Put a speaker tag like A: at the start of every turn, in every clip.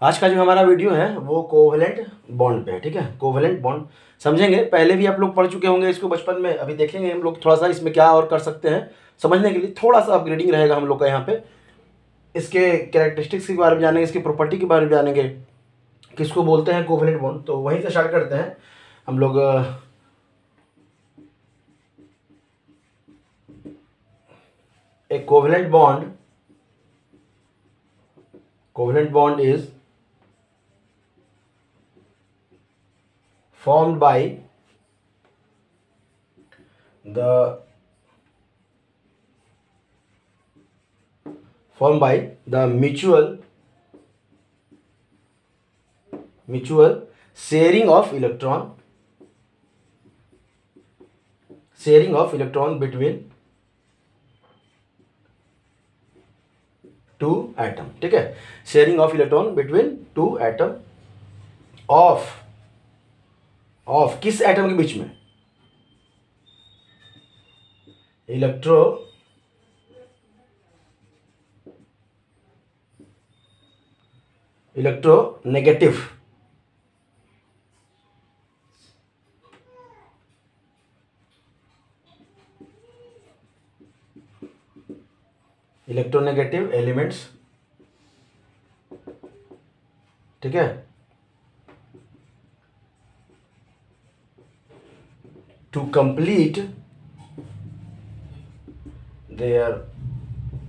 A: आज का जो हमारा वीडियो है वो कोवैलेंट बॉन्ड पे है। ठीक है, कोवैलेंट बॉन्ड समझेंगे। पहले भी आप लोग पढ़ चुके होंगे इसको बचपन में, अभी देखेंगे हम लोग थोड़ा सा इसमें क्या और कर सकते हैं समझने के लिए। थोड़ा सा अपग्रेडिंग रहेगा हम लोग का यहाँ पे। इसके कैरेक्टरिस्टिक्स के बारे में जानेंगे, इसकी प्रॉपर्टी के बारे में जानेंगे, किसको बोलते हैं कोवैलेंट बॉन्ड। तो वहीं से स्टार्ट करते हैं हम लोग। A covalent bond is formed by the mutual sharing of electron between two atom। ठीक है, sharing of electron between to atom of किस एटम के बीच में? Electronegative elements. ठीक है, टू कंप्लीट देयर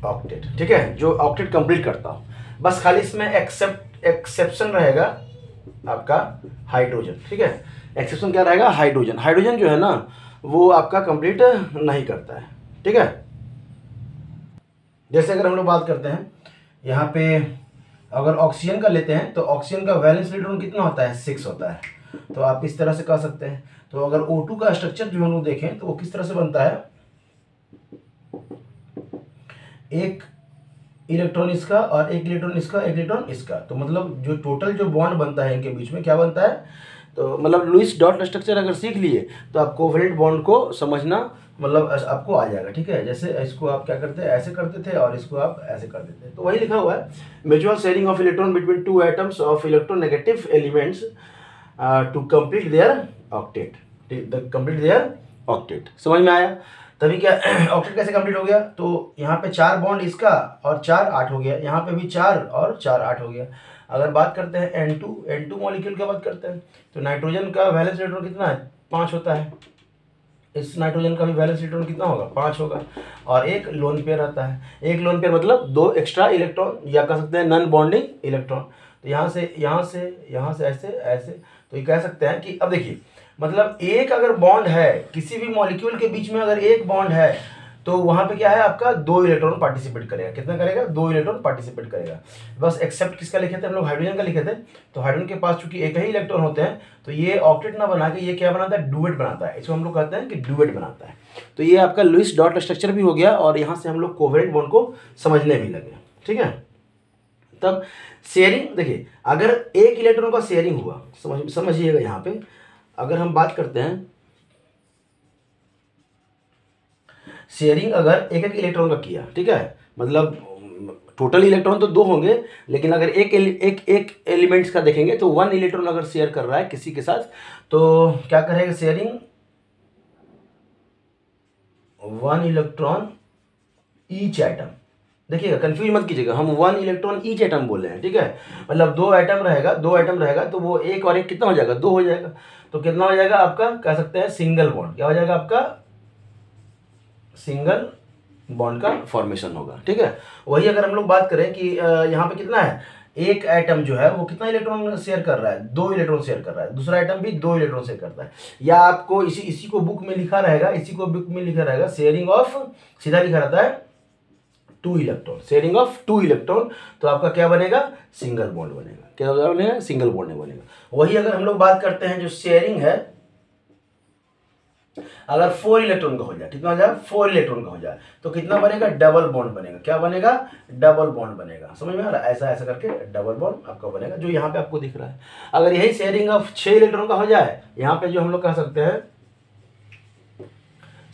A: ऑक्टेट। ठीक है, जो ऑक्टेट कंप्लीट करता हो। बस खाली इसमें एक्सेप्शन रहेगा आपका हाइड्रोजन। ठीक है, एक्सेप्शन क्या रहेगा? हाइड्रोजन जो है ना वो आपका कंप्लीट नहीं करता है। ठीक है, जैसे अगर हम लोग बात करते हैं यहाँ पे, अगर ऑक्सीजन का लेते हैं तो ऑक्सीजन का वैलेंस इलेक्ट्रॉन कितना होता है? 6 होता है। तो आप इस तरह से कह सकते हैं। तो अगर O2 का स्ट्रक्चर जो हम लोग देखें तो वो किस तरह से बनता है? एक इलेक्ट्रॉन इसका और एक इलेक्ट्रॉन इसका, एक इलेक्ट्रॉन इसका। तो मतलब जो टोटल जो बॉन्ड बनता है इनके बीच में क्या बनता है? तो मतलब लुईस डॉट स्ट्रक्चर अगर सीख लिए तो आप कोवैलेंट बॉन्ड को समझना मतलब आपको आ जाएगा। ठीक है, जैसे इसको आप क्या करते हैं, ऐसे करते थे और इसको आप ऐसे कर देते हैं। तो वही लिखा हुआ है, mutual sharing of electron between two atoms of electronegative elements to complete their octet. समझ में आया? तभी क्या ऑक्टेट कैसे कंप्लीट हो गया? तो यहाँ पे 4 बॉन्ड इसका और 4 8 हो गया। यहाँ पे भी 4 और 4 8 हो गया। अगर बात करते हैं N2 मॉलिक्यूल की बात करते हैं तो नाइट्रोजन का वैलेंस इलेक्ट्रॉन कितना है? 5 होता है। इस नाइट्रोजन का भी वैलेंस इलेक्ट्रॉन कितना होगा? 5 होगा। और एक लोन पेयर आता है। एक लोन पेयर मतलब 2 एक्स्ट्रा इलेक्ट्रॉन, या कह सकते हैं नॉन बॉन्डिंग इलेक्ट्रॉन। तो यहाँ से ऐसे। तो ये कह सकते हैं कि अब देखिए, मतलब एक अगर बॉन्ड है किसी भी मॉलिक्यूल के बीच में, अगर एक बॉन्ड है तो वहां पे क्या है आपका? 2 इलेक्ट्रॉन पार्टिसिपेट करेगा। कितना करेगा? 2 इलेक्ट्रॉन पार्टिसिपेट करेगा। बस एक्सेप्ट किसका लिखे थे हम लोग? हाइड्रोजन का लिखे थे। तो हाइड्रोजन के पास चूंकि एक ही इलेक्ट्रॉन होते हैं तो ये ऑक्टेट ना बना के ये क्या बनाता है? डुएट बनाता है। इसको हम लोग कहते हैं कि डुएट बनाता है। तो ये आपका लुईस डॉट स्ट्रक्चर भी हो गया और यहाँ से हम लोग कोवैलेंट बॉन्ड को समझने भी लगे। ठीक है, तब शेयरिंग देखिए, अगर एक इलेक्ट्रॉन का शेयरिंग हुआ, समझिएगा यहाँ पे अगर हम बात करते हैं शेयरिंग अगर एक इलेक्ट्रॉन का किया, ठीक है, मतलब टोटल इलेक्ट्रॉन तो 2 होंगे, लेकिन अगर एक एलिमेंट्स का देखेंगे तो 1 इलेक्ट्रॉन अगर शेयर कर रहा है किसी के साथ तो क्या करेगा? Sharing 1 electron each atom. देखिएगा, कंफ्यूज मत कीजिएगा, हम 1 इलेक्ट्रॉन ईच एटम बोल रहे हैं। ठीक है, मतलब 2 एटम रहेगा तो वो एक और एक कितना हो जाएगा? 2 हो जाएगा। तो कितना हो जाएगा आपका? कह सकते हैं सिंगल बॉन्ड। क्या हो जाएगा आपका? सिंगल बॉन्ड का फॉर्मेशन होगा। ठीक है, वही अगर हम लोग बात करें कि यहाँ पे कितना है, एक एटम जो है वो कितना इलेक्ट्रॉन शेयर कर रहा है? 2 इलेक्ट्रॉन शेयर कर रहा है। दूसरा एटम भी 2 इलेक्ट्रॉन शेयर करता है। या आपको इसी को बुक में लिखा रहेगा, शेयरिंग ऑफ, सीधा लिखा रहता है 2 इलेक्ट्रॉन, शेयरिंग ऑफ 2 इलेक्ट्रॉन। तो आपका क्या बनेगा? सिंगल बॉन्ड बनेगा। क्या बनेगा? सिंगल बॉन्ड नहीं बनेगा। वही अगर हम लोग बात करते हैं जो शेयरिंग है, अगर 4 इलेक्ट्रॉन का हो जाए, कितना हो जाए? 4 इलेक्ट्रॉन का हो जाए तो कितना बनेगा? डबल बॉन्ड बनेगा। क्या बनेगा? डबल बॉन्ड बनेगा। समझ में आ रहा है? ऐसा करके डबल बॉन्ड आपका बनेगा, जो यहाँ पे आपको दिख रहा है। अगर यही शेयरिंग ऑफ 6 इलेक्ट्रॉन का हो जाए, यहाँ पे जो हम लोग कह सकते हैं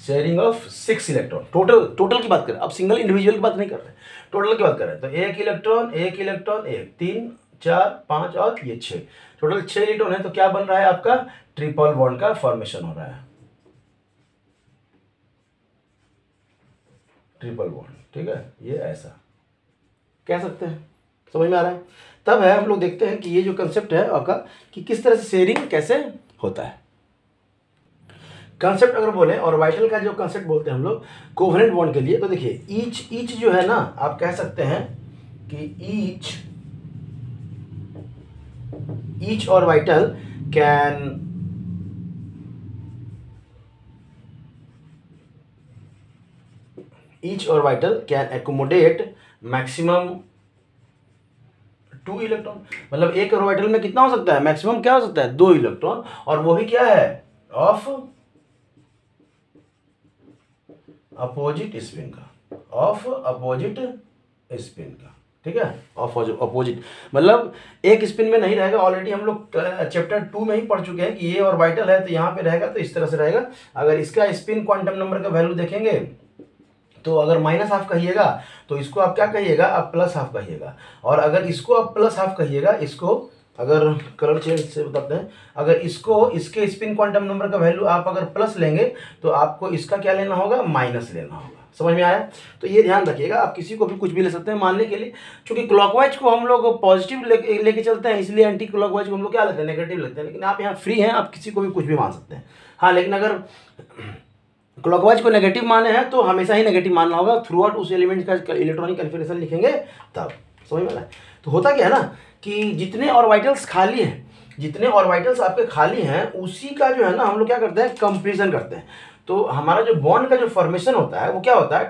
A: शेयरिंग ऑफ 6 इलेक्ट्रॉन। टोटल की बात करें, अब सिंगल इंडिविजुअल की बात नहीं कर रहे, टोटल की बात कर रहे हैं। तो एक इलेक्ट्रॉन, 3 4 5 और ये 6, टोटल 6 इलेक्ट्रॉन है। तो क्या बन रहा है आपका ट्रिपल बॉन्ड का फॉर्मेशन हो रहा है, ट्रिपल बॉन्ड। ठीक है, ये ऐसा कह सकते हैं, समझ में आ रहा है। तब है हम लोग देखते हैं कि ये जो कंसेप्ट है आपका कि किस तरह से शेयरिंग कैसे होता है। कंसेप्ट अगर बोले ऑर्बिटल का जो कंसेप्ट बोलते हैं हम लोग कोवेलेंट बॉन्ड के लिए, तो देखिए ईच जो है ना, आप कह सकते हैं कि each orbital can accommodate maximum 2 electron. मतलब एक ऑर्बिटल में कितना हो सकता है, मैक्सिमम क्या हो सकता है 2 इलेक्ट्रॉन, और वो भी क्या है ऑफ अपोजिट स्पिन का, ऑफ अपोजिट स्पिन का। ठीक है, ऑफ अपोजिट मतलब एक स्पिन में नहीं रहेगा। ऑलरेडी हम लोग चैप्टर 2 में ही पढ़ चुके हैं कि ये ऑर्बिटल है तो यहाँ पे रहेगा तो इस तरह से रहेगा। अगर इसका स्पिन क्वांटम नंबर का वैल्यू देखेंगे तो अगर -½ कहिएगा तो इसको आप क्या कहिएगा, आप +½ कहिएगा। और अगर इसको आप +½ कहिएगा, इसको अगर कलर चेंज से बताते हैं, अगर इसको इसके स्पिन क्वांटम नंबर का वैल्यू आप अगर प्लस लेंगे तो आपको इसका क्या लेना होगा, माइनस लेना होगा। समझ में आया। तो ये ध्यान रखिएगा, आप किसी को भी कुछ भी ले सकते हैं मानने के लिए। क्योंकि क्लॉकवाइज को हम लोग पॉजिटिव लेके चलते हैं, इसलिए एंटी क्लॉकवाइज को हम लोग क्या लेते हैं, नेगेटिव लेते हैं। लेकिन आप यहाँ फ्री हैं, आप किसी को भी कुछ भी मान सकते हैं। हाँ, लेकिन अगर क्लॉकवाइज को नेगेटिव माने हैं तो हमेशा ही नेगेटिव मानना होगा थ्रू आउट उस एलिमेंट का इलेक्ट्रॉनिक कन्फिगरेशन लिखेंगे तब। समझ में आ रहा है। तो होता क्या है ना कि जितने ऑर्बिटल्स खाली हैं, जितने ऑर्बिटल्स आपके खाली हैं उसी का जो है ना हम लोग क्या करते हैं, कंप्लीशन करते हैं। तो हमारा जो बॉन्ड का जो फॉर्मेशन होता है वो क्या होता है,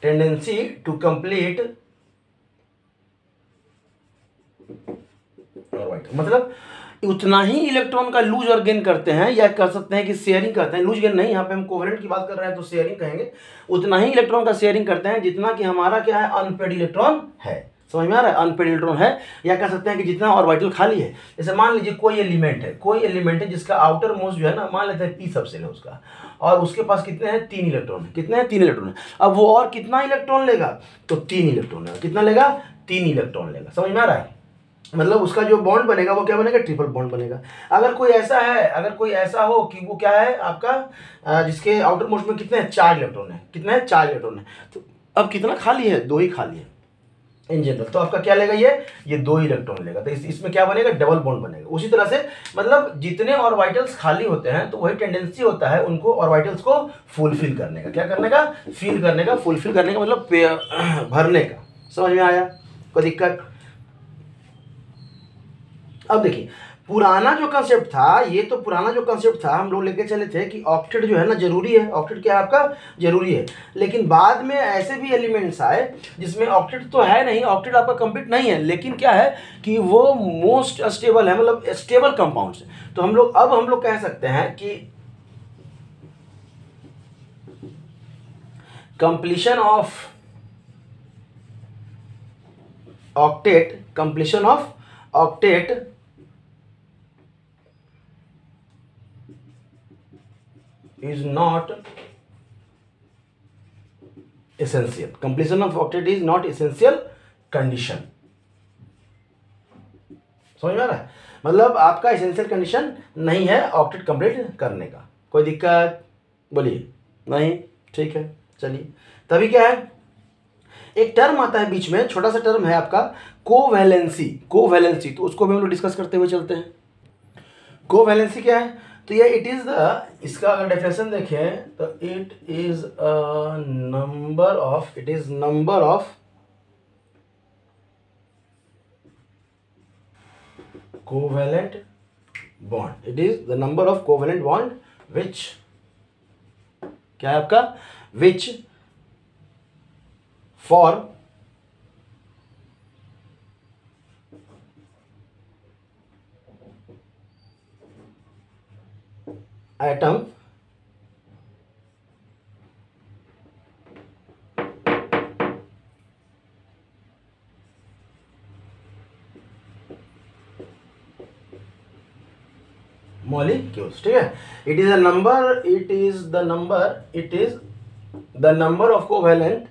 A: टेंडेंसी टू कंप्लीट ऑर्बिटल। मतलब उतना ही इलेक्ट्रॉन का लूज और गेन करते हैं, या कह सकते हैं कि शेयरिंग करते हैं। लूज गेन नहीं, यहाँ पे हम कोवेलेंट की बात कर रहे हैं तो शेयरिंग कहेंगे। उतना ही इलेक्ट्रॉन का शेयरिंग करते हैं जितना कि हमारा क्या है, अनपेड इलेक्ट्रॉन है। समझ में आ रहा है, अनपेड इलेक्ट्रॉन है, या कह सकते हैं कि जितना ऑर्बिटल खाली है। जैसे मान लीजिए कोई एलिमेंट है जिसका आउटर मोस्ट जो है ना, मान लेते हैं p सबसेल है उसका, और उसके पास कितने हैं, 3 इलेक्ट्रॉन है। कितने हैं, 3 इलेक्ट्रॉन है। अब वो और कितना इलेक्ट्रॉन लेगा, तो 3 इलेक्ट्रॉन लेगा। कितना लेगा, 3 इलेक्ट्रॉन लेगा। समझ में आ रहा है। मतलब उसका जो बॉन्ड बनेगा वो क्या बनेगा, ट्रिपल बॉन्ड बनेगा। अगर कोई ऐसा हो कि वो क्या है आपका जिसके आउटर मोस्ट में कितने हैं, 4 इलेक्ट्रॉन है। कितने हैं, 4 इलेक्ट्रॉन है। तो अब कितना खाली है, 2 ही खाली है इन जनरल। तो आपका क्या लेगा, ये 2 इलेक्ट्रॉन लेगा। तो इसमें क्या बनेगा, डबल बॉन्ड बनेगा। उसी तरह से मतलब जितने ऑर्बिटल्स खाली होते हैं तो वही टेंडेंसी होता है उनको ऑर्बिटल्स को फुलफिल करने का। क्या करने का, फुलफिल करने का मतलब भरने का। समझ में आया, कोई दिक्कत। अब देखिए पुराना जो कंसेप्ट था, ये तो पुराना जो कंसेप्ट था हम लोग लेके चले थे कि ऑक्टेट जो है ना जरूरी है। ऑक्टेट क्या है आपका, जरूरी है। लेकिन बाद में ऐसे भी एलिमेंट्स आए जिसमें ऑक्टेट तो है नहीं, ऑक्टेट आपका कंप्लीट नहीं है, लेकिन क्या है कि वो मोस्ट स्टेबल है, मतलब स्टेबल कंपाउंड्स है। तो हम लोग कह सकते हैं कि completion of octet is not essential. Completion of octet is not essential condition. समझ में आ रहा है। मतलब आपका एसेंशियल कंडीशन नहीं है ऑक्टेट कंप्लीट करने का। कोई दिक्कत, बोलिए नहीं, ठीक है। चलिए तभी क्या है, एक टर्म आता है बीच में, छोटा सा टर्म है आपका कोवैलेंसी। तो उसको भी हम लोग डिस्कस करते हुए चलते हैं। कोवैलेंसी क्या है, तो ये इट इज द, इसका अगर डेफिनेशन देखें तो it is number of covalent bond. It is the number of covalent bond which, क्या है आपका, विच फॉर atom molecules। ठीक है, it is the number the number of covalent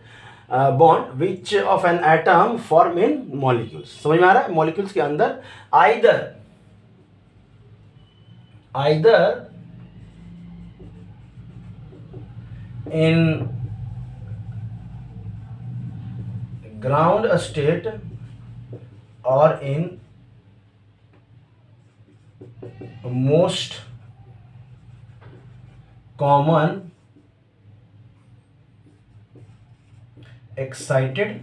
A: bond which of an atom form in molecules. समझ में आ रहा है? Molecules के अंदर either in ground state or in most common excited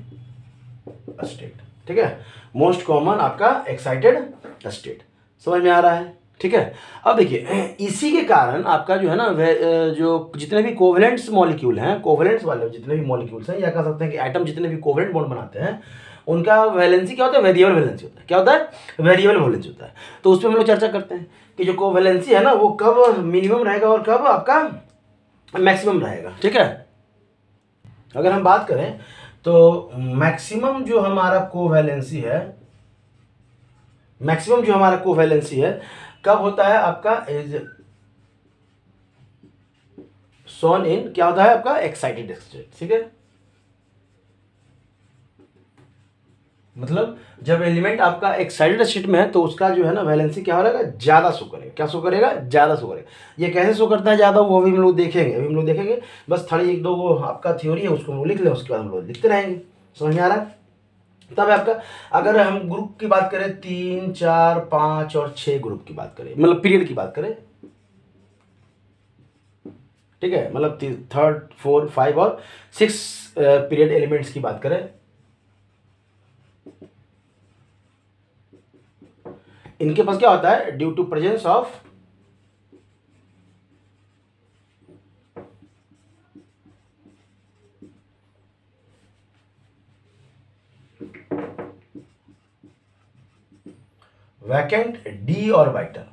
A: state। ठीक है, मोस्ट कॉमन आपका एक्साइटेड स्टेट। समझ में आ रहा है? ठीक है। अब देखिए इसी के कारण आपका जो है ना जो जितने भी कोवेलेंट्स मॉलिक्यूल हैं, कोवेलेंट्स वाले जितने भी मॉलिक्यूल्स हैं, या कह सकते हैं कि एटम जितने भी कोवेलेंट बॉन्ड बनाते हैं, उनका वैलेंसी क्या होता है? वेरिएबल वैलेंसी होता है। क्या होता है? वेरिएबल वैलेंसी होता है। तो उस पर हम लोग चर्चा करते हैं कि जो कोवेलेंसी है ना वो कब मिनिमम रहेगा और कब आपका मैक्सिमम रहेगा। ठीक है, अगर हम बात करें तो मैक्सिमम जो हमारा कोवेलेंसी है, मैक्सिमम जो हमारा कोवेलेंसी है कब होता है आपका? इज शोन इन, क्या होता है आपका? Excited state. ठीक है, मतलब जब एलिमेंट आपका एक्साइटेड स्टेट में है तो उसका जो है ना वैलेंसी क्या हो रहेगा? ज्यादा शो करेगा। क्या शो करेगा? ज्यादा शो करेगा। ये कैसे शो करता है ज्यादा, वो भी हम लोग देखेंगे। अभी हम लोग देखेंगे, बस थोड़ी एक दो वो आपका थ्योरी है उसको हम लोग लिख लें, उसके बाद हम लोग लिखते रहेंगे। समझ में आ रहा है? तब आपका अगर हम ग्रुप की बात करें 3, 4, 5 और 6 ग्रुप की बात करें, मतलब पीरियड की बात करें, ठीक है, मतलब 3rd, 4, 5 और 6 पीरियड एलिमेंट्स की बात करें, इनके पास क्या होता है? Due to presence of vacant d orbital,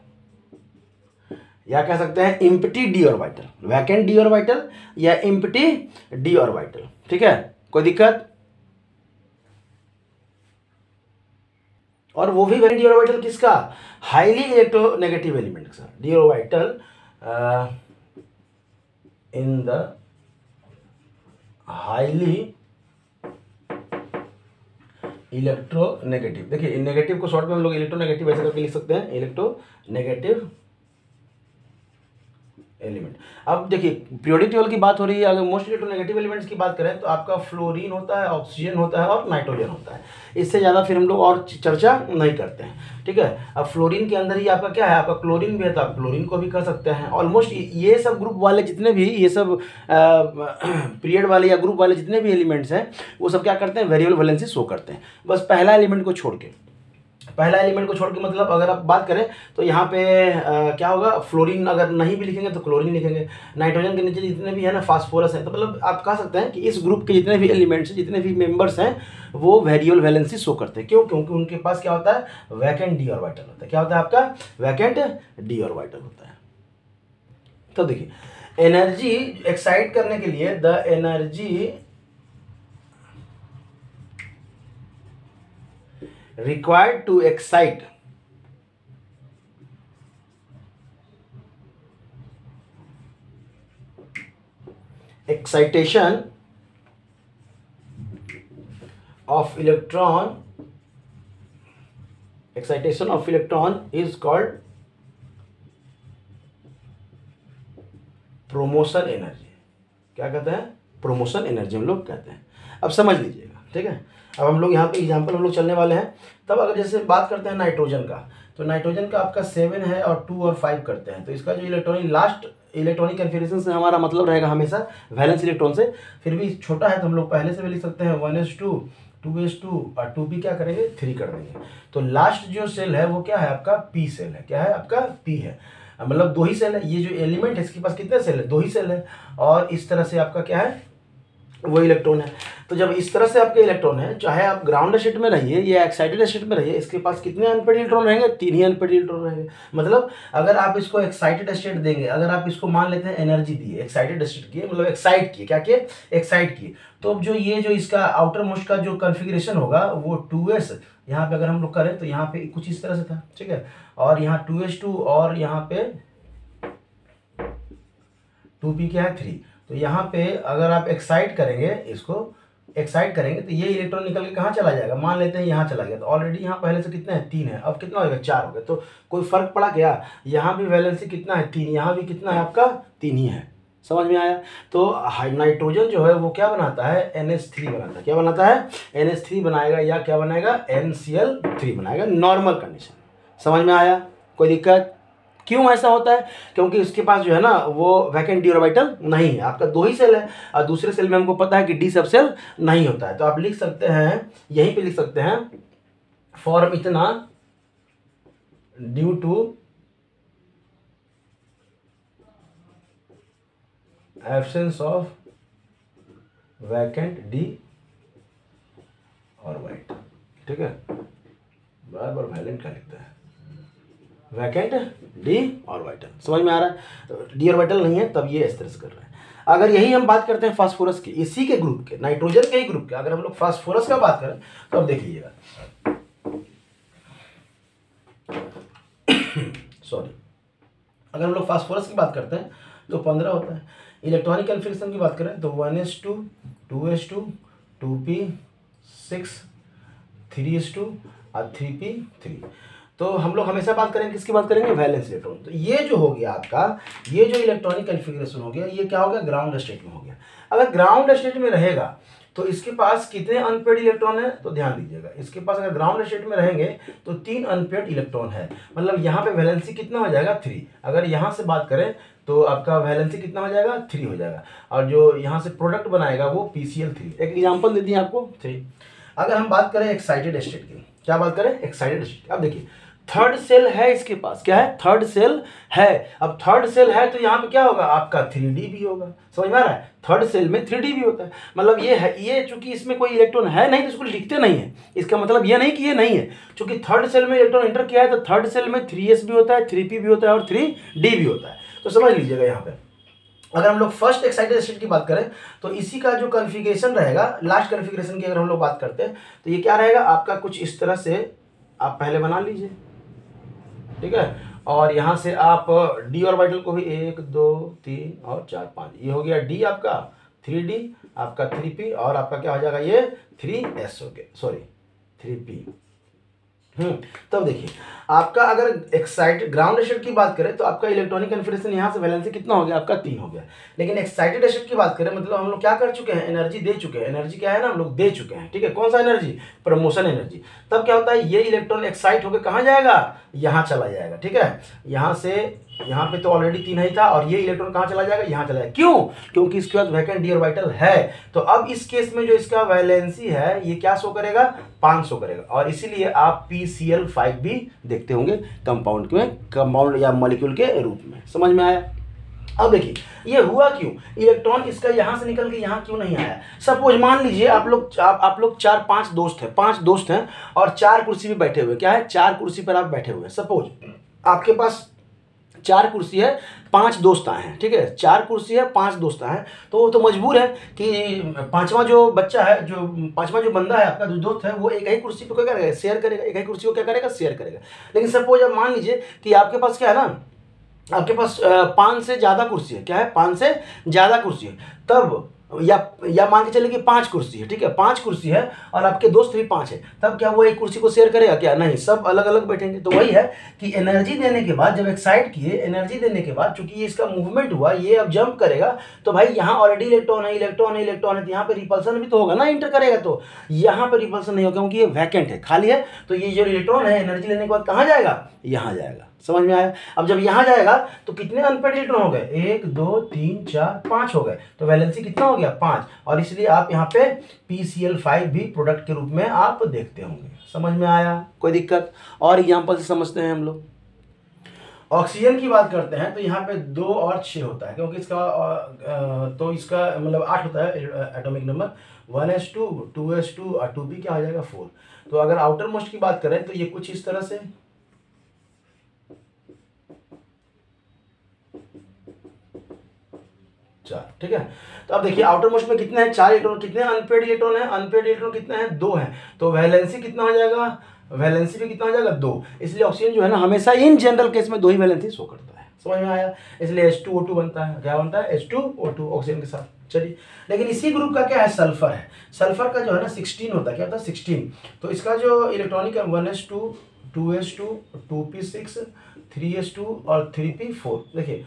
A: या कह सकते हैं empty d orbital. Vacant d orbital या इम्प्टी डी ऑर्बिटल। ठीक है, कोई दिक्कत? और वो भी वैकेंट डी ऑर्बिटल किसका? हाईली इलेक्ट्रोनेगेटिव एलिमेंट का d orbital in the highly electronegative. देखिए नेगेटिव को शॉर्ट में हम लोग इलेक्ट्रोनेगेटिव ऐसे करके लिख सकते हैं, इलेक्ट्रोनेगेटिव एलिमेंट। अब देखिए पीरियोडिक टेबल की बात हो रही है, अगर मोस्ट इलेक्ट्रोनेगेटिव एलिमेंट्स की बात करें तो आपका फ्लोरीन होता है, ऑक्सीजन होता है और नाइट्रोजन होता है। इससे ज़्यादा फिर हम लोग और चर्चा नहीं करते हैं। ठीक है, अब फ्लोरीन के अंदर ही आपका क्या है? आपका क्लोरीन भी है, तो आप क्लोरीन को भी कर सकते हैं। ऑलमोस्ट ये सब ग्रुप वाले जितने भी ये सब पीरियड वाले या ग्रुप वाले जितने भी एलिमेंट्स हैं वो सब क्या करते हैं? वेरिएबल वैलेंसी शो करते हैं, बस पहला एलिमेंट को छोड़ के। पहला एलिमेंट को छोड़ के मतलब अगर आप बात करें तो यहाँ पे क्या होगा? फ्लोरीन अगर नहीं भी लिखेंगे तो क्लोरीन लिखेंगे। नाइट्रोजन के नीचे जितने भी है ना फास्फोरस है, तो मतलब आप कह सकते हैं कि इस ग्रुप के जितने भी एलिमेंट्स हैं, जितने भी मेंबर्स हैं, वो वेरिएबल वैलेंसी शो करते हैं। क्यों? क्योंकि उनके पास क्या होता है? वैकेंट डी ऑर्बिटल होता है। क्या होता है आपका? वैकेंट डी ऑर्बिटल होता है। तो देखिए एनर्जी एक्साइट करने के लिए the energy required to excite excitation of electron is called promotion energy. क्या कहते हैं? प्रोमोशन एनर्जी हम लोग कहते हैं। अब समझ लीजिएगा। ठीक है, अब हम लोग यहाँ पे एग्जाम्पल हम लोग चलने वाले हैं। तब अगर जैसे बात करते हैं नाइट्रोजन का, तो नाइट्रोजन का आपका 7 है और 2 और 5 करते हैं, तो इसका जो इलेक्ट्रॉनिक लास्ट इलेक्ट्रॉनिक कन्फिगरेशन से हमारा मतलब रहेगा हमेशा वैलेंस इलेक्ट्रॉन से। फिर भी छोटा है तो हम लोग पहले से भी लिख सकते हैं 1s2 2s2 और 2p क्या करेंगे? 3 कर देंगे। तो लास्ट जो सेल है वो क्या है? आपका p सेल है। क्या है? आपका p है, मतलब 2 ही सेल है। ये जो एलिमेंट है इसके पास कितने सेल है? 2 ही सेल है। और इस तरह से आपका क्या है? वो इलेक्ट्रॉन है। तो जब इस तरह से आपके इलेक्ट्रॉन है, चाहे आप ग्राउंड स्टेट में रहिए या एक्साइटेड स्टेट में रहिए, इसके पास कितने अनपेड इलेक्ट्रॉन रहेंगे? 3 ही अनपेड इलेक्ट्रॉन रहेंगे। मतलब अगर आप इसको एक्साइटेड स्टेट देंगे, अगर आप इसको मान लेते हैं एनर्जी दिए, एक्साइटेड स्टेट किए, मतलब एक्साइट किए, क्या किए? एक्साइट किए, तो अब जो ये जो इसका आउटर मोस्ट का जो कन्फिग्रेशन होगा वो 2s, यहाँ पे अगर हम लोग करें तो यहाँ पे कुछ इस तरह से था। ठीक है, और यहाँ 2s2 और यहाँ पे 2p क्या है? 3। तो यहाँ पे अगर आप एक्साइट करेंगे, इसको एक्साइट करेंगे तो ये इलेक्ट्रॉन निकल के कहाँ चला जाएगा, मान लेते हैं यहाँ चला गया, तो ऑलरेडी यहाँ पहले से कितना है 3 है, अब कितना हो गया 4 हो गया, तो कोई फर्क पड़ा क्या, यहाँ भी वैलेंसी कितना है 3, यहाँ भी कितना है आपका 3 ही है। समझ में आया। तो नाइट्रोजन जो है वो क्या बनाता है, NH3 बनाता है। क्या बनाता है, NH3 बनाएगा या क्या बनाएगा, NCl3 बनाएगा, नॉर्मल कंडीशन। समझ में आया, कोई दिक्कत। क्यों ऐसा होता है, क्योंकि उसके पास जो है ना वो वैकेंट डी ऑर्बिटल नहीं है, आपका 2 ही सेल है और दूसरे सेल में हमको पता है कि डी सब सेल नहीं होता है। तो आप लिख सकते हैं, यहीं पे लिख सकते हैं, फॉर्म इतना due to absence of vacant d orbital. ठीक है, बार बार वैलेंट का लिखता है, वैकेंट डी ऑर्बिटल। समझ में आ रहा है, तो डी ऑर्बिटल नहीं है तब ये इस तरह से कर रहे हैं। अगर यही हम बात करते हैं फास्फोरस की, इसी के ग्रुप के, नाइट्रोजन के ही ग्रुप के, अगर हम लोग फास्फोरस का बात करें तो अब देख लीजिएगा सॉरी, अगर हम लोग फास्फोरस की बात करते हैं तो 15 होता है। इलेक्ट्रॉनिक कन्फिग्रेशन की बात करें तो 1s2 2s2 2p6 3s2 और 3p3। तो हम लोग हमेशा बात करेंगे किसकी बात करेंगे, वैलेंस इलेक्ट्रॉन। तो ये जो हो गया आपका, ये जो इलेक्ट्रॉनिक कन्फिग्रेशन हो गया, ये क्या हो गया, ग्राउंड स्टेट में हो गया। अगर ग्राउंड स्टेट में रहेगा तो इसके पास कितने अनपेड इलेक्ट्रॉन है, तो ध्यान दीजिएगा, इसके पास अगर ग्राउंड स्टेट में रहेंगे तो 3 अनपेड इलेक्ट्रॉन है, मतलब यहाँ पे वैलेंसी कितना हो जाएगा 3। अगर यहाँ से बात करें तो आपका वैलेंसी कितना हो जाएगा 3 हो जाएगा, और जो यहाँ से प्रोडक्ट बनाएगा वो PCl3। एक एग्जाम्पल दे दिए आपको 3। अगर हम बात करें एक्साइटेड स्टेट की, क्या बात करें, एक्साइटेड स्टेट। अब देखिए थर्ड सेल है इसके पास, क्या है, थर्ड सेल है। अब थर्ड सेल है तो यहाँ पे क्या होगा, आपका 3D भी होगा। समझ में आ रहा है, थर्ड सेल में 3D भी होता है, मतलब ये है, ये चूंकि इसमें कोई इलेक्ट्रॉन है नहीं तो इसको लिखते नहीं है, इसका मतलब ये नहीं कि ये नहीं है। चूंकि थर्ड सेल में इलेक्ट्रॉन एंटर किया है तो थर्ड सेल में 3s भी होता है, 3p भी होता है और 3d भी होता है। तो समझ लीजिएगा यहाँ पे अगर हम लोग फर्स्ट एक्साइटेड स्टेट की बात करें तो इसी का जो कन्फिग्रेशन रहेगा, लास्ट कन्फिग्रेशन की अगर हम लोग बात करते हैं तो ये क्या रहेगा आपका, कुछ इस तरह से आप पहले बना लीजिए। ठीक है, और यहाँ से आप डी ऑर्बिटल को भी 1 2 3 और 4 5, ये हो गया डी आपका, 3D आपका 3p और आपका क्या हो जाएगा ये 3s हो गया, सॉरी 3p। तब देखिए आपका अगर एक्साइटेड ग्राउंड स्टेट की बात करें तो आपका इलेक्ट्रॉनिक कन्फिग्रेशन यहाँ से वैलेंसी कितना हो गया आपका 3 हो गया। लेकिन एक्साइटेड स्टेट की बात करें मतलब हम लोग क्या कर चुके हैं, एनर्जी दे चुके हैं। एनर्जी क्या है ना, हम लोग दे चुके हैं। ठीक है, कौन सा एनर्जी, प्रमोशन एनर्जी। तब क्या होता है, ये इलेक्ट्रॉन एक्साइट होकर कहाँ जाएगा, यहाँ चला जाएगा। ठीक है, यहाँ से यहाँ पे तो ऑलरेडी 3 ही था और ये इलेक्ट्रॉन कहाँ चला जाएगा, यहाँ चला जाएगा। क्यों, क्योंकि इसके बाद वैकेंट डी ऑर्बिटल है। तो अब इस केस में जो इसका वैलेंसी है ये क्या शो करेगा, 5 शो करेगा, और इसीलिए आप PCl5 भी देखते होंगे कंपाउंड में, कंपाउंड या मॉलिक्यूल के रूप में। समझ में आया। अब देखिए ये हुआ क्यों, इलेक्ट्रॉन इसका यहाँ से निकल के यहाँ क्यों नहीं आया। सपोज मान लीजिए आप लोग 4-5 दोस्त हैं, 5 दोस्त हैं और 4 कुर्सी पे बैठे हुए, क्या है 4 कुर्सी पर आप बैठे हुए। सपोज आपके पास 4 कुर्सी है, 5 दोस्त आए हैं। ठीक है, 4 कुर्सी है, 5 दोस्त आए हैं, तो वो तो मजबूर है कि पांचवा जो बच्चा है, जो पांचवा जो बंदा है आपका जो दोस्त है, वो एक ही कुर्सी पे क्या करेगा, शेयर करेगा, एक ही कुर्सी को क्या करेगा, शेयर करेगा। लेकिन सपोज अब मान लीजिए कि आपके पास क्या है ना, आपके पास 5 से ज़्यादा कुर्सी है, क्या है 5 से ज़्यादा कुर्सी है, तब या मान के चलिए कि 5 कुर्सी है। ठीक है, 5 कुर्सी है और आपके दोस्त भी 5 है, तब क्या वो एक कुर्सी को शेयर करेगा, क्या नहीं, सब अलग अलग बैठेंगे। तो वही है कि एनर्जी देने के बाद, जब एक्साइट किए, एनर्जी देने के बाद चूंकि ये इसका मूवमेंट हुआ, ये अब जंप करेगा, तो भाई यहाँ ऑलरेडी इलेक्ट्रॉन है, इलेक्ट्रॉन है, इलेक्ट्रॉन है, तो यहाँ पे रिपल्सन भी तो होगा ना, इंटर करेगा, तो यहाँ पे रिपल्सन नहीं होगा क्योंकि ये वैकेंट है, खाली है। तो ये जो इलेक्ट्रॉन है एनर्जी लेने के बाद कहाँ जाएगा, यहाँ जाएगा। समझ में आया। अब जब यहाँ जाएगा तो कितने अनपेड इलेक्ट्रॉन हो गए, 1 2 3 4 5 हो गए, तो वैलेंसी कितना हो गया 5, और इसलिए आप यहाँ पे PCl5 भी प्रोडक्ट के रूप में आप देखते होंगे। समझ में आया, कोई दिक्कत। और एग्जांपल से समझते हैं हम लोग। ऑक्सीजन की बात करते हैं तो यहाँ पे 2 और 6 होता है, क्योंकि इसका तो इसका मतलब 8 होता है एटॉमिक नंबर, 1s2 2s2 और 2p क्या आ जाएगा 4। तो अगर आउटर मोस्ट की बात करें तो ये कुछ इस तरह से, ठीक है। तो अब देखिए आउटर मोस्ट में कितने हैं, 4 इलेक्ट्रॉन, कितने अनपेड इलेक्ट्रॉन है, अनपेड इलेक्ट्रॉन कितने हैं, 2 हैं, तो वैलेंसी कितना हो जाएगा वैलेंसी भी कितना हो जाएगा 2, इसलिए ऑक्सीजन जो है ना हमेशा इन जनरल केस में 2 ही वैलेंसी शो करता है। समझ में आया? इसलिए H2O2 बनता है। क्या बनता है? H2O2 ऑक्सीजन के साथ। चलिए, लेकिन इसी ग्रुप का क्या है? सल्फर है। सल्फर का जो है ना 16 होता है। क्या होता है? 16। तो इसका जो electronic 1s2 2s2 2p6 3s2 और 3p4। देखिए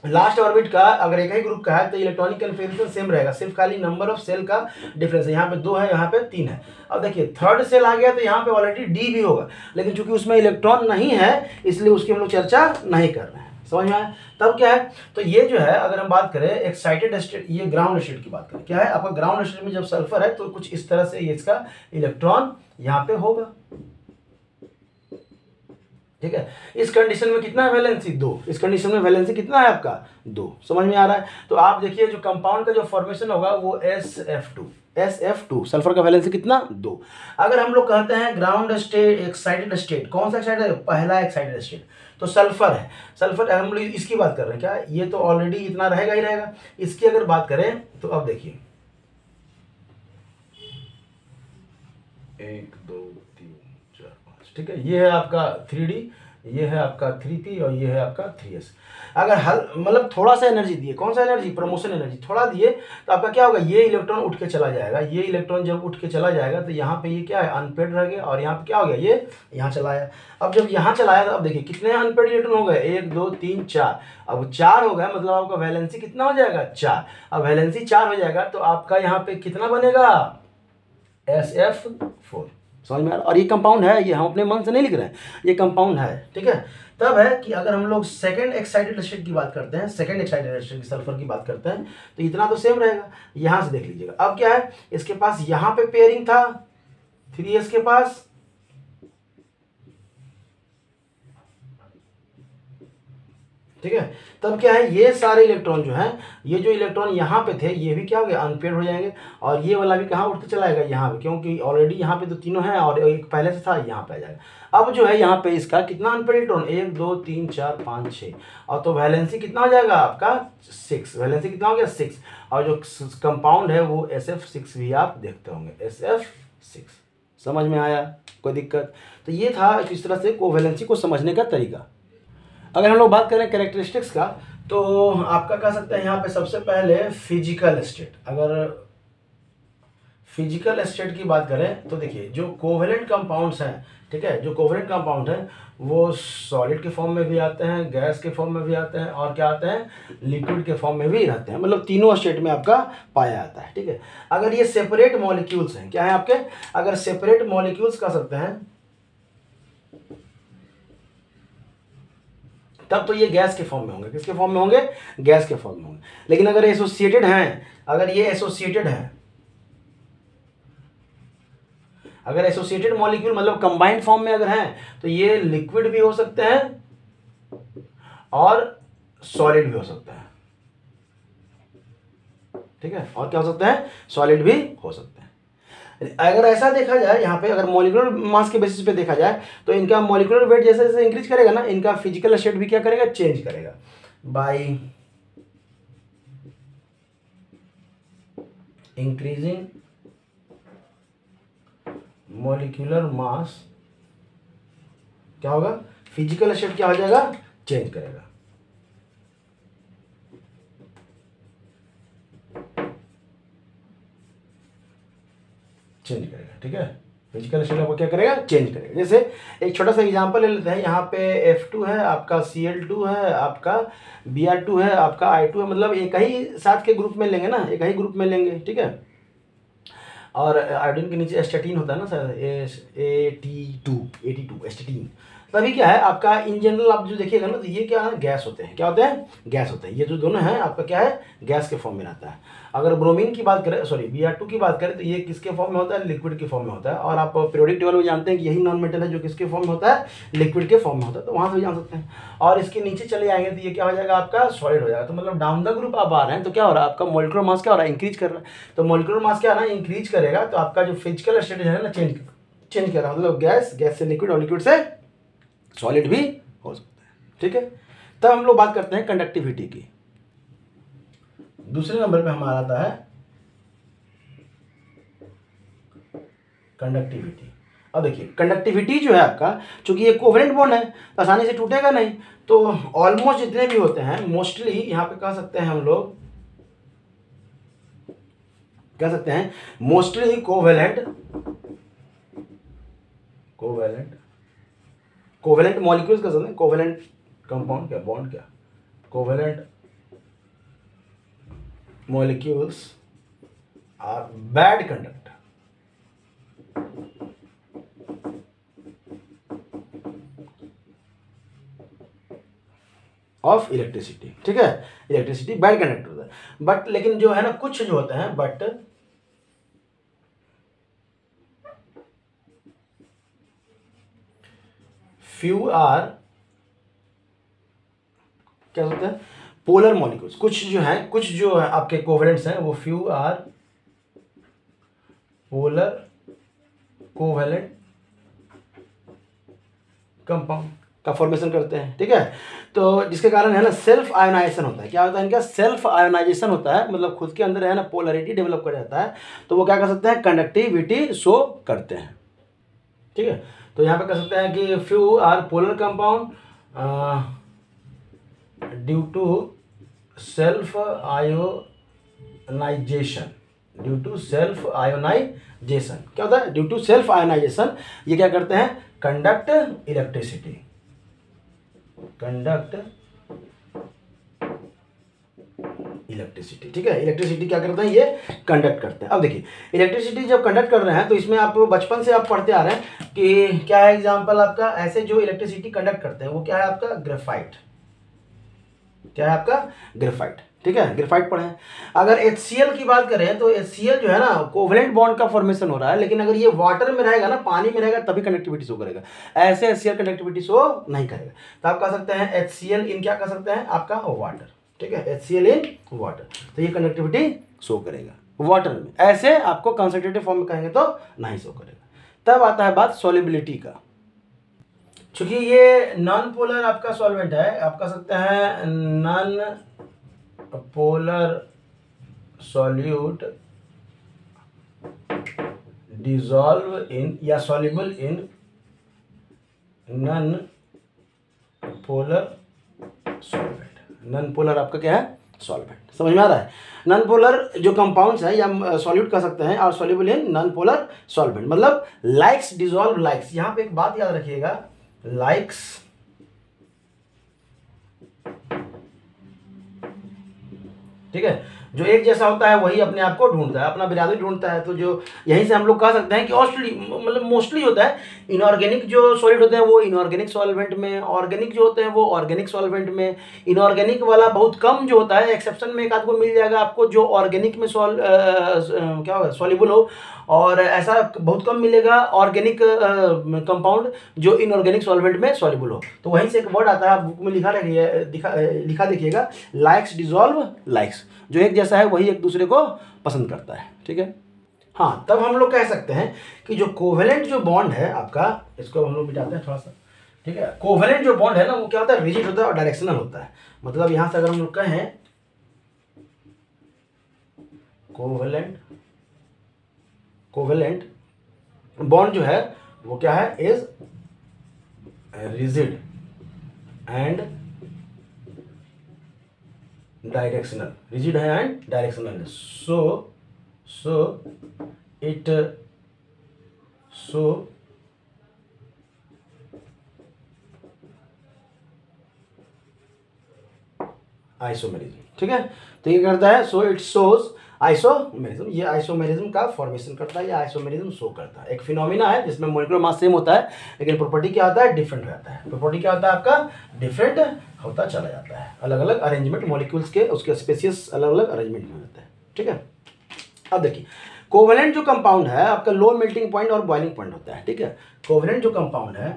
A: लास्ट ऑर्बिट का अगर एक ही ग्रुप का है तो इलेक्ट्रॉनिक कन्फिग्रेशन सेम रहेगा, सिर्फ खाली नंबर ऑफ सेल का डिफरेंस है। यहाँ पे 2 है, यहाँ पे 3 है। अब देखिए थर्ड सेल आ गया तो यहाँ पे ऑलरेडी डी भी होगा, लेकिन चूंकि उसमें इलेक्ट्रॉन नहीं है इसलिए उसकी हम लोग चर्चा नहीं कर रहे हैं। समझ में आया? तब क्या है, तो ये जो है अगर हम बात करें एक्साइटेड स्टेट, ये ग्राउंड स्टेट की बात करें, क्या है आपका ग्राउंड स्टेट में जब सल्फर है तो कुछ इस तरह से ये इसका इलेक्ट्रॉन यहाँ पे होगा। ठीक है, इस कंडीशन में कितना है वैलेंसी? 2। इस कंडीशन में वैलेंसी कितना है आपका? 2। समझ में आ रहा है? तो आप देखिए जो कंपाउंड का जो फॉर्मेशन होगा वो SF2 सल्फर का वैलेंसी कितना? 2। अगर हम लोग कहते हैं ग्राउंड स्टेट एक्साइटेड स्टेट, कौन सा एक्साइटेड? पहला एक्साइटेड स्टेट तो सल्फर है। सल्फर हम लोग इसकी बात कर रहे हैं, क्या ये तो ऑलरेडी इतना रहेगा ही रहेगा। इसकी अगर बात करें तो अब देखिए 1 2 3 4 5, ठीक है, ये है आपका 3D, ये है आपका 3P और ये है आपका 3S। अगर हल मतलब थोड़ा सा एनर्जी दिए, कौन सा एनर्जी? प्रमोशन एनर्जी थोड़ा दिए तो आपका क्या होगा? ये इलेक्ट्रॉन उठ के चला जाएगा। ये इलेक्ट्रॉन जब उठ के चला जाएगा तो यहाँ पे ये क्या है? अनपेड रह गया, और यहाँ पे क्या हो गया? ये यहाँ चला आया। अब जब यहाँ चला आया तो अब देखिए कितने अनपेड इलेक्ट्रॉन हो गए? 1 2 3 4। अब 4 हो गया, मतलब आपका वैलेंसी कितना हो जाएगा? 4। अब वैलेंसी 4 हो जाएगा तो आपका यहाँ पे कितना बनेगा? SF4। समझ में आ रहा? और ये कंपाउंड है, ये हम अपने मन से नहीं लिख रहे हैं, ये कंपाउंड है। ठीक है, तब है कि अगर हम लोग सेकंड एक्साइटेड स्टेट की बात करते हैं, सेकंड एक्साइटेड स्टेट की सल्फर की बात करते हैं तो इतना तो सेम रहेगा। यहां से देख लीजिएगा, अब क्या है इसके पास? यहां पे पेयरिंग था 3s के पास, ठीक है। तब क्या है, ये सारे इलेक्ट्रॉन जो हैं, ये जो इलेक्ट्रॉन यहाँ पे थे ये भी क्या हो गया? अनपेड हो जाएंगे, और ये वाला भी कहाँ उठते चला जाएगा? यहाँ पे, क्योंकि ऑलरेडी यहाँ पे तो तीनों हैं और एक पहले से था, यहाँ पे आ जाएगा। अब जो है यहाँ पे इसका कितना अनपेड इलेक्ट्रॉन? 1 2 3 4 5 6, और तो वैलेंसी कितना हो जाएगा आपका? 6। वैलेंसी कितना हो गया? 6। और जो कंपाउंड है वो SF6 भी आप देखते होंगे, SF6। समझ में आया? कोई दिक्कत? तो ये था इस तरह से कोवैलेंसी को समझने का तरीका। अगर हम लोग बात करें कैरेक्टरिस्टिक्स का तो आपका कह सकते हैं यहाँ पे सबसे पहले फिजिकल स्टेट। अगर फिजिकल स्टेट की बात करें तो देखिए जो कोवेलेंट कंपाउंड्स हैं, ठीक है, जो कोवेलेंट कंपाउंड हैं वो सॉलिड के फॉर्म में भी आते हैं, गैस के फॉर्म में भी आते हैं, और क्या आते हैं? लिक्विड के फॉर्म में भी रहते हैं, मतलब तीनों स्टेट में आपका पाया जाता है। ठीक है, अगर ये सेपरेट मॉलिक्यूल्स हैं, क्या है आपके? अगर सेपरेट मॉलिक्यूल्स कह सकते हैं तब तो ये गैस के फॉर्म में होंगे। किसके फॉर्म में होंगे? गैस के फॉर्म में होंगे। लेकिन अगर एसोसिएटेड हैं, अगर ये एसोसिएटेड हैं, अगर एसोसिएटेड मॉलिक्यूल मतलब कंबाइंड फॉर्म में अगर हैं तो ये लिक्विड भी हो सकते हैं और सॉलिड भी हो सकता है। ठीक है, और क्या हो सकता है? सॉलिड भी हो सकता है। अगर ऐसा देखा जाए यहाँ पे, अगर मॉलिक्यूलर मास के बेसिस पे देखा जाए तो इनका मॉलिक्यूलर वेट जैसे जैसे इंक्रीज करेगा ना, इनका फिजिकल स्टेट भी क्या करेगा? चेंज करेगा। बाय इंक्रीजिंग मॉलिक्यूलर मास क्या होगा? फिजिकल स्टेट क्या हो जाएगा? चेंज करेगा। चेंज करेगा। ठीक है, फिजिकल स्टेट आपको क्या करेगा? चेंज करेगा। जैसे एक छोटा सा एग्जांपल ले लेते हैं, यहाँ पे F2 है, आपका Cl2 है, आपका Br2 है, आपका I2 है, मतलब एक ही साथ के ग्रुप में लेंगे ना, एक ही ग्रुप में लेंगे। ठीक है, और आयोडीन के नीचे एस्टेटीन होता है ना सर, AT2 एस्टेटीन। तभी क्या है आपका इन जनरल आप जो देखिएगा ना तो ये क्या है? गैस होते हैं। क्या होते हैं? गैस होते हैं। ये जो दोनों हैं आपका क्या है? गैस के फॉर्म में रहता है। अगर ब्रोमीन की बात करें, सॉरी Br2 की बात करें तो ये किसके फॉर्म में होता है? लिक्विड के फॉर्म में होता है। और आप पीरियोडिक टेबल में जानते हैं कि यही नॉन मेटल है जो किसके फॉर्म में होता है? लिक्विड के फॉर्म में होता है, तो वहाँ से भी जान सकते हैं। और इसके नीचे चले जाएंगे तो ये क्या हो जाएगा? आपका सॉलिड हो जाएगा। तो मतलब डाउन द ग्रुप आप आ रहे हैं तो क्या हो रहा है? आपका मॉलिक्यूलर मास क्या हो रहा है? इंक्रीज कर रहा है। तो मॉलिक्यूलर मास क्या है ना? इंक्रीज करेगा, तो आपका जो फिजिकल स्टेट है ना चेंज कर रहा है, मतलब गैस से लिक्विड और लिक्विड से सॉलिड भी हो सकता है। ठीक है, तब हम लोग बात करते हैं कंडक्टिविटी की। दूसरे नंबर पे हमारा आता है कंडक्टिविटी। अब देखिए कंडक्टिविटी जो है आपका, चूंकि ये कोवेलेंट बॉन्ड है तो आसानी से टूटेगा नहीं, तो ऑलमोस्ट जितने भी होते हैं मोस्टली यहाँ पे कह सकते हैं हम लोग, कह सकते हैं मोस्टली कोवेलेंट मॉलिक्यूल्स कह सकते हैं, कोवेलेंट कंपाउंड क्या, बॉन्ड क्या, covalent molecules are bad conductor of electricity. ठीक है, इलेक्ट्रिसिटी बैड कंडक्टर होता है, बट लेकिन जो है ना कुछ जो होते हैं, बट फ्यू आर क्या होता है, पोलर मॉलिक्यूल्स, कुछ जो है आपके कोवेलेंट्स हैं वो few are polar covalent compound का फॉर्मेशन करते हैं। ठीक है, तो जिसके कारण है ना सेल्फ आयोनाइजेशन होता है। क्या होता है इनका, सेल्फ आयोनाइजेशन होता है, मतलब खुद के अंदर है ना पोलरिटी डेवलप कर जाता है, तो वो क्या कर सकते हैं, कंडक्टिविटी शो करते हैं। ठीक है, तो यहाँ पे कह सकते हैं कि few are polar compound due to self ionisation, क्या होता है, ड्यू टू सेल्फ आयोनाइजेशन, ये क्या करते हैं, कंडक्ट इलेक्ट्रिसिटी ठीक है, इलेक्ट्रिसिटी क्या करते हैं, ये कंडक्ट करते हैं। अब देखिए इलेक्ट्रिसिटी जब कंडक्ट कर रहे हैं तो इसमें आप बचपन से आप पढ़ते आ रहे हैं कि क्या है एग्जांपल आपका, ऐसे जो इलेक्ट्रिसिटी कंडक्ट करते हैं वो क्या है आपका, ग्रेफाइट। क्या है आपका, ग्रेफाइट। ठीक है, ग्रेफाइट पढ़े हैं। अगर HCl की बात करें तो HCl जो है ना कोवेलेंट बॉन्ड का फॉर्मेशन हो रहा है, लेकिन अगर ये वाटर में रहेगा ना, पानी में रहेगा तभी कंडक्टिविटी शो करेगा, ऐसे HCl कंडक्टिविटी शो नहीं करेगा। तो आप कह सकते हैं HCl इन क्या कह सकते हैं आपका वाटर। ठीक है, HCl इन वाटर, तो ये कंडक्टिविटी शो करेगा वाटर में, ऐसे आपको कंसंट्रेटेड फॉर्म में कहेंगे तो नहीं शो करेगा। तब आता है बात सॉल्युबिलिटी का। चूंकि ये नॉन पोलर आपका सॉल्वेंट है, आप कह सकते हैं non polar solute dissolve in या soluble in non polar solvent. Non polar आपका क्या है, सॉल्वेंट। समझ में आ रहा है, नॉन पोलर जो कंपाउंड्स है या सॉल्यूट कह सकते हैं, और soluble in non polar solvent, मतलब लाइक्स डिसॉल्व लाइक्स। यहाँ पे एक बात याद रखिएगा, लाइक्स ठीक है, जो एक जैसा होता है वही अपने आप को ढूंढता है, अपना बिरादरी ढूंढता है। तो जो यहीं से हम लोग कह सकते हैं कि मतलब मोस्टली होता है इनऑर्गेनिक जो सॉलिड होते हैं वो इनऑर्गेनिक सॉल्वेंट में, ऑर्गेनिक जो होते हैं वो ऑर्गेनिक सॉल्वेंट में, इनऑर्गेनिक वाला बहुत कम जो होता है, एक्सेप्शन में एक आध को मिल जाएगा आपको जो ऑर्गेनिक में क्या होगा सॉल्युबल हो, और ऐसा बहुत कम मिलेगा ऑर्गेनिक कंपाउंड जो इनऑर्गेनिक सॉल्वेंट में सॉल्युबल हो। तो वहीं से एक वर्ड आता है, बुक में लिखा देखिएगा, लाइक्स डिसॉल्व लाइक्स, जो एक जैसा है वही एक दूसरे को पसंद करता है। ठीक है, हाँ, तब हम लोग कह सकते हैं कि जो कोवेलेंट जो बॉन्ड है आपका, इसको हम लोग मिटाते हैं थोड़ा सा। ठीक है, कोवेलेंट जो बॉन्ड है ना वो क्या होता है, रिजिड होता है और डायरेक्शनल होता है। मतलब यहां से अगर हम लोग कहें कोवेलेंट बॉन्ड जो है वो क्या है, is rigid and directional, rigid है एंड डायरेक्शनल। So isomerism. ठीक है, तो ये करता है, सो इट शोज आइसोमेरिज्म, ये आइसोमेरिज्म का फॉर्मेशन करता है या आइसोमेरिज्म शो करता है। एक फिनोमिना है जिसमें मॉलिक्यूलर मास सेम होता है लेकिन प्रॉपर्टी क्या होता है, डिफरेंट हो जाता है। प्रॉपर्टी क्या होता है आपका, डिफरेंट होता चला जाता है, अलग अलग अरेंजमेंट मॉलिक्यूल्स के, उसके स्पेसियस अलग अलग अरेंजमेंट में होता है। ठीक है, अब देखिए कोवेलेंट जो कंपाउंड है आपका लो मेल्टिंग पॉइंट और बॉइलिंग पॉइंट होता है। ठीक है, कोवेलेंट जो कंपाउंड है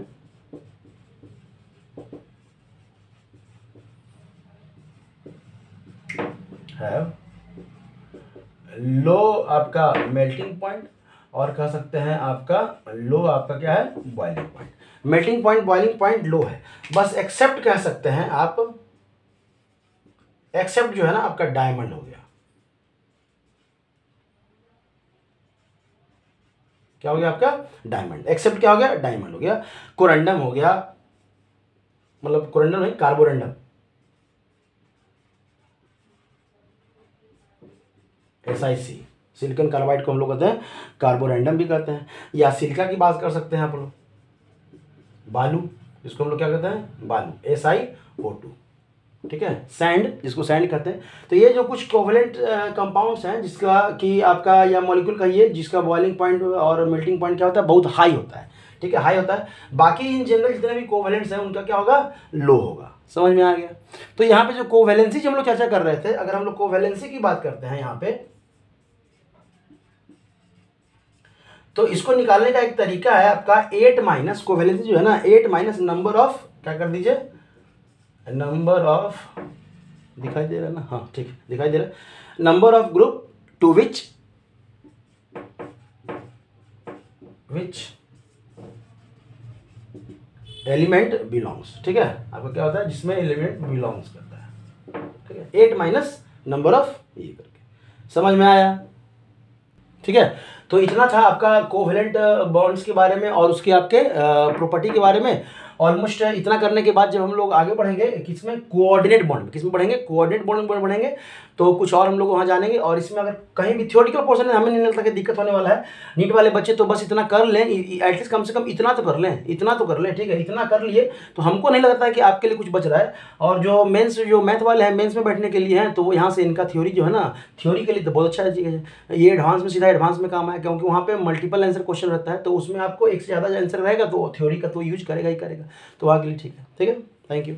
A: लो आपका मेल्टिंग पॉइंट और कह सकते हैं आपका लो आपका क्या है, boiling point. Melting point boiling point low है, बस एक्सेप्ट कह सकते हैं आप, एक्सेप्ट जो है ना आपका डायमंड हो गया। क्या हो गया आपका? डायमंड। एक्सेप्ट क्या हो गया? डायमंड हो गया। कोरंडम हो गया, मतलब कोरंडम नहीं, कार्बोरंडम, SiC, सिलिकॉन कार्बाइड को हम लोग कहते हैं कार्बोरंडम भी कहते हैं। या सिलिका की बात कर सकते हैं आप लोग, बालू, जिसको हम लोग क्या कहते हैं? बालू, SiO2, ठीक है। सैंड, जिसको सैंड कहते हैं। तो ये जो कुछ कोवेलेंट कंपाउंड्स हैं जिसका कि आपका या मॉलिक्यूल का ये जिसका बॉइलिंग पॉइंट और मेल्टिंग पॉइंट क्या होता है? बहुत हाई होता है, ठीक है, हाई होता है। बाकी इन जनरल जितने भी कोवेलेंट्स हैं उनका क्या होगा? लो होगा। समझ में आ गया? तो यहाँ पे जो कोवेलेंसी जो हम लोग चर्चा कर रहे थे, अगर हम लोग कोवेलेंसी की बात करते हैं यहाँ पे, तो इसको निकालने का एक तरीका है आपका 8 माइनस कोवेलेंसी जो है ना, 8 माइनस नंबर ऑफ, क्या कर दीजिए, नंबर ऑफ, दिखाई दे रहा है ना? हाँ ठीक है, दिखाई दे रहा है। Number of group to which element belongs, ठीक है। आपको क्या होता है? जिसमें एलिमेंट बिलोंग्स करता है, ठीक है। 8 माइनस नंबर ऑफ ये करके, समझ में आया? ठीक है। तो इतना था आपका कोवेलेंट बॉन्ड्स के बारे में और उसके आपके प्रॉपर्टी के बारे में। ऑलमोस्ट इतना करने के बाद जब हम लोग आगे बढ़ेंगे किसमें? कोऑर्डिनेट बॉन्ड में। किसमें बढ़ेंगे? कोऑर्डिनेट बॉन्ड में बढ़ेंगे। तो कुछ और हम लोग वहाँ जानेंगे। और इसमें अगर कहीं भी थ्योरेटिकल पोर्शन में हमें नहीं लगता कि दिक्कत होने वाला है, नीट वाले बच्चे तो बस इतना कर लें, एटलीस्ट कम से कम इतना तो कर लें, इतना तो कर लें, ठीक है। इतना कर लिए तो हमको नहीं लगता है कि आपके लिए कुछ बच रहा है। और जो मेंस, जो मैथ वाले हैं, मेंस में बैठने के लिए हैं, तो वो यहाँ से इनका थ्योरी जो है ना, थ्योरी के लिए तो बहुत अच्छा है। ये एडवांस में, सीधा एडवांस में काम आया, क्योंकि वहाँ पे मल्टीपल आंसर क्वेश्चन रहता है, तो उसमें आपको एक से ज़्यादा आंसर रहेगा तो थ्योरी का तो यूज करेगा ही करेगा। तो आगे लिए ठीक है, ठीक है। Thank you.